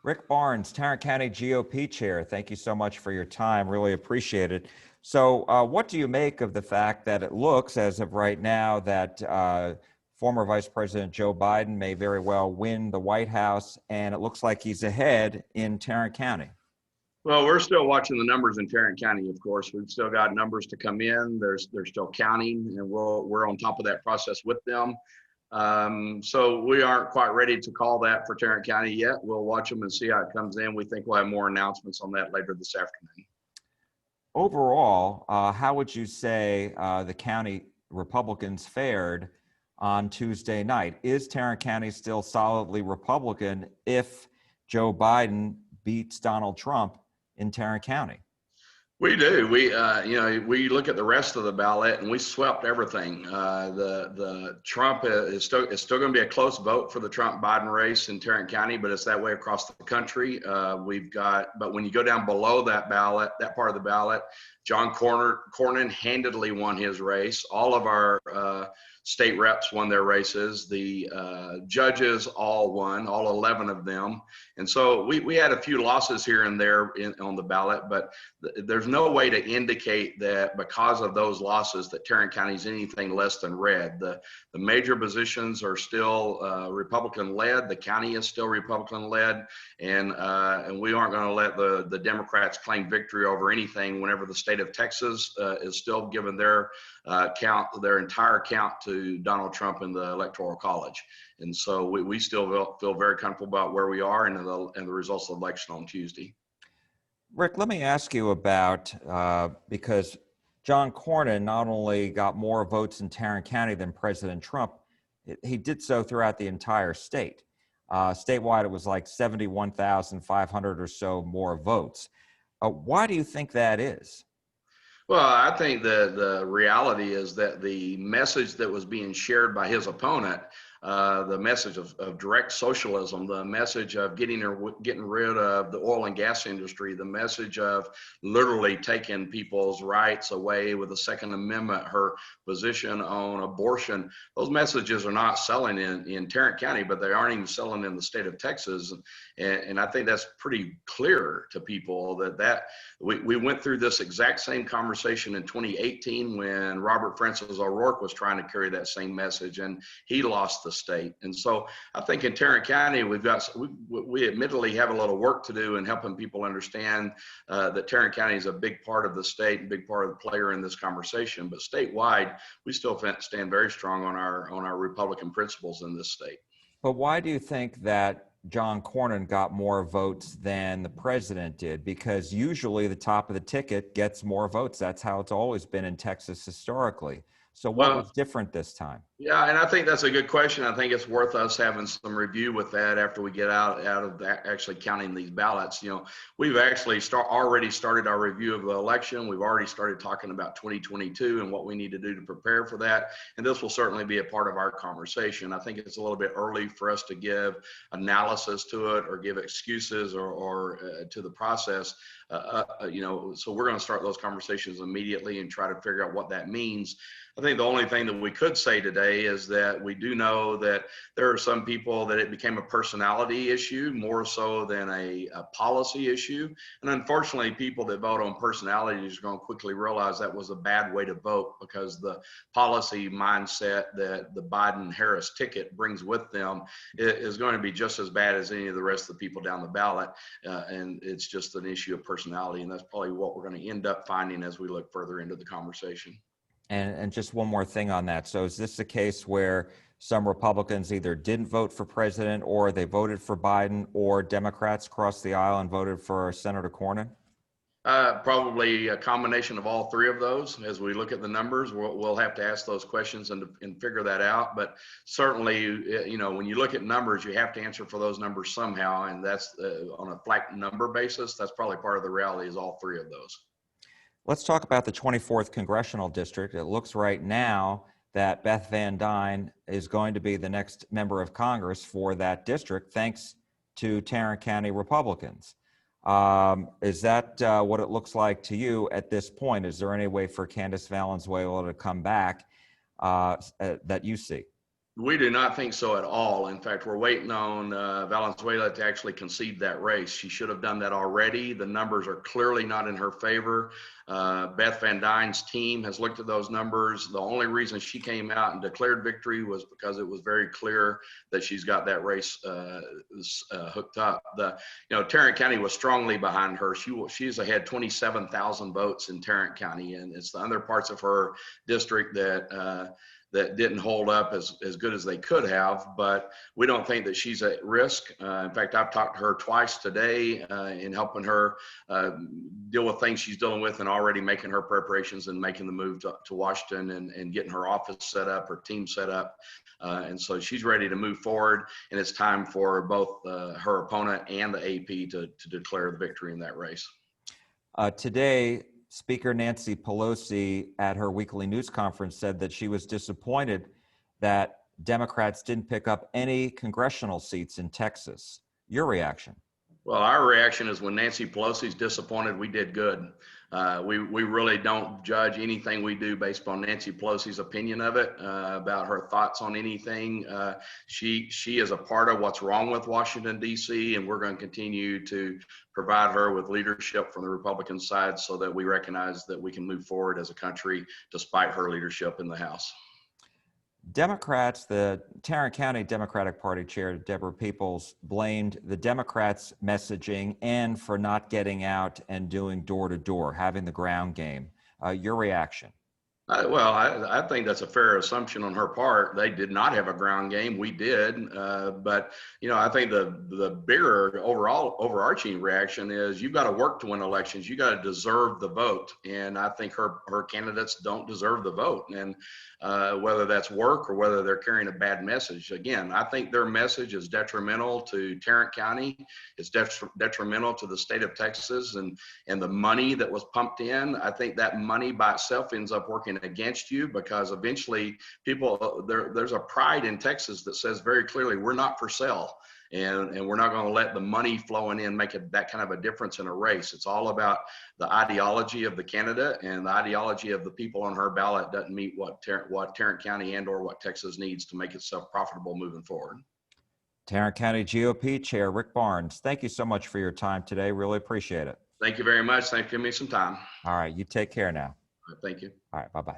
Rick Barnes, Tarrant County GOP Chair, thank you so much for your time. Really appreciate it. So what do you make of the fact that it looks, as of right now, that former Vice President Joe Biden may very well win the White House, and it looks like he's ahead in Tarrant County? Well, we're still watching the numbers in Tarrant County, of course. We've still got numbers to come in. They're still counting, and we're on top of that process with them. So we aren't quite ready to call that for Tarrant County yet. We'll watch them and see how it comes in. We think we'll have more announcements on that later this afternoon. Overall, how would you say the county Republicans fared on Tuesday night? Is Tarrant County still solidly Republican if Joe Biden beats Donald Trump in Tarrant County? We do. We look at the rest of the ballot and we swept everything. The Trump is still going to be a close vote for the Trump-Biden race in Tarrant County, but it's that way across the country. But when you go down below that ballot, that part of the ballot, John Cornyn handedly won his race. All of our state reps won their races. The judges all won, all 11 of them. And so we had a few losses here and there on the ballot, but there's no way to indicate that because of those losses that Tarrant County is anything less than red. The major positions are still Republican-led. The county is still Republican-led, and we aren't going to let the Democrats claim victory over anything whenever the state of Texas is still giving their entire count to Donald Trump in the Electoral College. And so we still feel very comfortable about where we are and the results of the election on Tuesday. Rick, let me ask you about, because John Cornyn not only got more votes in Tarrant County than President Trump, he did so throughout the entire state. Statewide, it was like 71,500 or so more votes. Why do you think that is? Well, I think the reality is that the message that was being shared by his opponent, the message of direct socialism, the message of getting rid of the oil and gas industry, the message of literally taking people's rights away with the Second Amendment, her position on abortion, those messages are not selling in Tarrant County, but they aren't even selling in the state of Texas. And I think that's pretty clear to people that we went through this exact same conversation in 2018 when Robert Francis O'Rourke was trying to carry that same message, and he lost the state. And so I think in Tarrant County, we admittedly have a little work to do in helping people understand that Tarrant County is a big part of the state, a big part of the player in this conversation. But statewide, we still stand very strong on our Republican principles in this state. But why do you think that John Cornyn got more votes than the president did? Because usually the top of the ticket gets more votes. That's how it's always been in Texas historically. So what was different this time? Yeah, and I think that's a good question. I think it's worth us having some review with that after we get out of that, actually counting these ballots. We've actually already started our review of the election. We've already started talking about 2022 and what we need to do to prepare for that. And this will certainly be a part of our conversation. I think it's a little bit early for us to give analysis to it or give excuses or to the process. So we're going to start those conversations immediately and try to figure out what that means. I think the only thing that we could say today is that we do know that there are some people that it became a personality issue more so than a policy issue. And unfortunately, people that vote on personalities are going to quickly realize that was a bad way to vote, because the policy mindset that the Biden-Harris ticket brings with them is going to be just as bad as any of the rest of the people down the ballot. And it's just an issue of personality. And that's probably what we're going to end up finding as we look further into the conversation. And just one more thing on that. So is this a case where some Republicans either didn't vote for president, or they voted for Biden, or Democrats crossed the aisle and voted for Senator Cornyn? Probably a combination of all three of those. As we look at the numbers, we'll have to ask those questions and figure that out. But certainly, when you look at numbers, you have to answer for those numbers somehow. And that's on a flat number basis. That's probably part of the reality, is all three of those. Let's talk about the 24th Congressional District. It looks right now that Beth Van Dyne is going to be the next member of Congress for that district, thanks to Tarrant County Republicans. Is that what it looks like to you at this point? Is there any way for Candace Valenzuela to come back that you see? We do not think so at all. In fact, we're waiting on Valenzuela to actually concede that race. She should have done that already. The numbers are clearly not in her favor. Beth Van Dyne's team has looked at those numbers. The only reason she came out and declared victory was because it was very clear that she's got that race hooked up. Tarrant County was strongly behind her. She's ahead 27,000 votes in Tarrant County, and it's the other parts of her district that didn't hold up as good as they could have, but we don't think that she's at risk. In fact, I've talked to her twice today in helping her deal with things she's dealing with and already making her preparations and making the move to Washington and getting her office set up, her team set up. And so she's ready to move forward, and it's time for both her opponent and the AP to declare the victory in that race. Today, Speaker Nancy Pelosi at her weekly news conference said that she was disappointed that Democrats didn't pick up any congressional seats in Texas. Your reaction? Well, our reaction is when Nancy Pelosi's disappointed, we did good. We really don't judge anything we do based on Nancy Pelosi's opinion of it, about her thoughts on anything. She is a part of what's wrong with Washington, D.C., and we're going to continue to provide her with leadership from the Republican side so that we recognize that we can move forward as a country despite her leadership in the House. Democrats, the Tarrant County Democratic Party Chair, Deborah Peoples, blamed the Democrats' messaging and for not getting out and doing door-to-door, having the ground game. Your reaction? I think that's a fair assumption on her part. They did not have a ground game. We did. But I think the bigger overarching reaction is you've got to work to win elections. You got to deserve the vote. And I think her candidates don't deserve the vote. And whether that's work or whether they're carrying a bad message. Again, I think their message is detrimental to Tarrant County. It's detrimental to the state of Texas and the money that was pumped in. I think that money by itself ends up working against you because eventually there's a pride in Texas that says very clearly we're not for sale. And we're not going to let the money flowing in make that kind of a difference in a race. It's all about the ideology of the candidate, and the ideology of the people on her ballot doesn't meet what Tarrant County and or what Texas needs to make itself profitable moving forward. Tarrant County GOP Chair Rick Barnes, thank you so much for your time today. Really appreciate it. Thank you very much. Thanks for giving me some time. All right, you take care now. Thank you. All right, bye-bye.